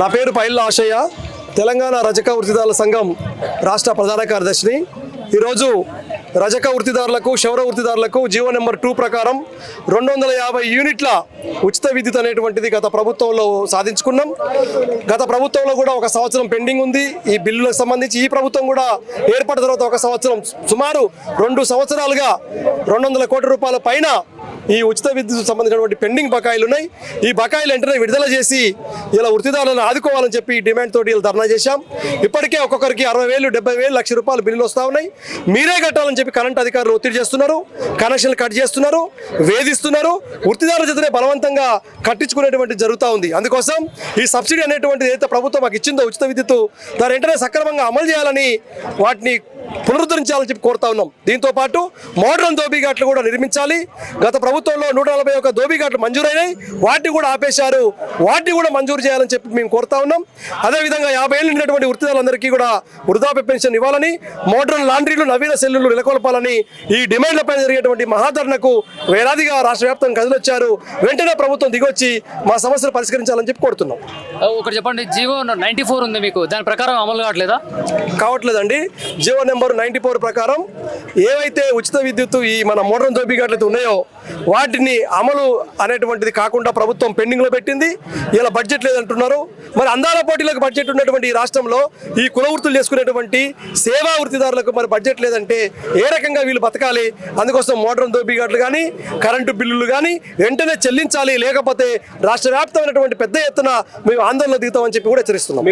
నా పేరు పైల్ల ఆశయ్య, తెలంగాణ రజక వృత్తిదారుల సంఘం రాష్ట్ర ప్రధాన కార్యదర్శిని. ఈరోజు రజక వృత్తిదారులకు, క్షౌర వృత్తిదారులకు జీవో నెంబర్ 2 ప్రకారం 250 యూనిట్ల ఉచిత విద్యుత్ అనేటువంటిది గత ప్రభుత్వంలో సాధించుకున్నాం. గత ప్రభుత్వంలో కూడా 1 సంవత్సరం పెండింగ్ ఉంది ఈ బిల్లులకు సంబంధించి. ఈ ప్రభుత్వం కూడా ఏర్పడిన తర్వాత 1 సంవత్సరం, సుమారు 2 సంవత్సరాలుగా 200 కోట్ల రూపాయల పైన ఈ ఉచిత విద్యుత్ సంబంధించినటువంటి పెండింగ్ బకాయిలు ఉన్నాయి. ఈ బకాయిలు వెంటనే విడుదల చేసి ఇలా వృత్తిదారులను ఆదుకోవాలని చెప్పి డిమాండ్ తోటి ఇలా ధర్నా చేశాం. ఇప్పటికే ఒక్కొక్కరికి 60,000, 70,000, లక్ష రూపాయలు బిల్లులు వస్తూ ఉన్నాయి. మీరే కట్టాలని చెప్పి కరెంట్ అధికారులు ఒత్తిడి చేస్తున్నారు, కనెక్షన్లు కట్ చేస్తున్నారు, వేధిస్తున్నారు. వృత్తిదారుల చేతనే బలవంతంగా కట్టించుకునేటువంటి జరుగుతూ ఉంది. అందుకోసం ఈ సబ్సిడీ అనేటువంటిది ఏదైతే ప్రభుత్వం మాకు ఇచ్చిందో ఉచిత విద్యుత్, దాని వెంటనే సక్రమంగా అమలు చేయాలని, వాటిని పునరుద్ధరించాలని చెప్పి కోరుతా ఉన్నాం. దీంతో పాటు మోడ్రన్ దోబీఘాట్లు కూడా నిర్మించాలి. గత ప్రభుత్వంలో 141 దోబీఘాట్లు మంజూరైనాయి, వాటిని కూడా ఆపేశారు. వాటిని కూడా మంజూరు చేయాలని చెప్పి మేము కోరుతా ఉన్నాం. అదేవిధంగా 50 ఏళ్ళు నిండినటువంటి వృత్తిదారులందరికీ కూడా వృద్ధాప్య పెన్షన్ ఇవ్వాలని, మోడ్రన్ లాండ్రీలు, నవీన సెల్లులు నెలకొల్పాలని ఈ డిమాండ్లపై జరిగేటువంటి మహాధరణకు వేలాదిగా రాష్ట్ర వ్యాప్తంగా కదిలొచ్చారు. వెంటనే ప్రభుత్వం దిగొచ్చి మా సమస్యలు పరిష్కరించాలని చెప్పి కోరుతున్నాం. ఒకటి చెప్పండి, జీవో 94 ఉంది మీకు, దాని ప్రకారం అమలు కావట్లేదండి. జీవో నెంబర్ 94 ప్రకారం ఏవైతే ఉచిత విద్యుత్ ఈ మన మోడ్రన్ దోబీఘాట్లు అయితే ఉన్నాయో వాటిని అమలు అనేటువంటిది కాకుండా ప్రభుత్వం పెండింగ్ లో పెట్టింది. ఇలా బడ్జెట్ లేదంటున్నారు. మరి అందాల పోటీలకు బడ్జెట్ ఉన్నటువంటి ఈ రాష్ట్రంలో ఈ కుల వృత్తులు చేసుకునేటువంటి సేవా వృత్తిదారులకు మరి బడ్జెట్ లేదంటే ఏ రకంగా వీళ్ళు బతకాలి? అందుకోసం మోడ్రన్ దోబీఘాట్లు కానీ, కరెంటు బిల్లులు కానీ వెంటనే చెల్లించాలి. లేకపోతే రాష్ట్ర వ్యాప్తమైనటువంటి పెద్ద ఎత్తున మేము ఆందోళన దిగుతామని చెప్పి కూడా హెచ్చరిస్తున్నాం.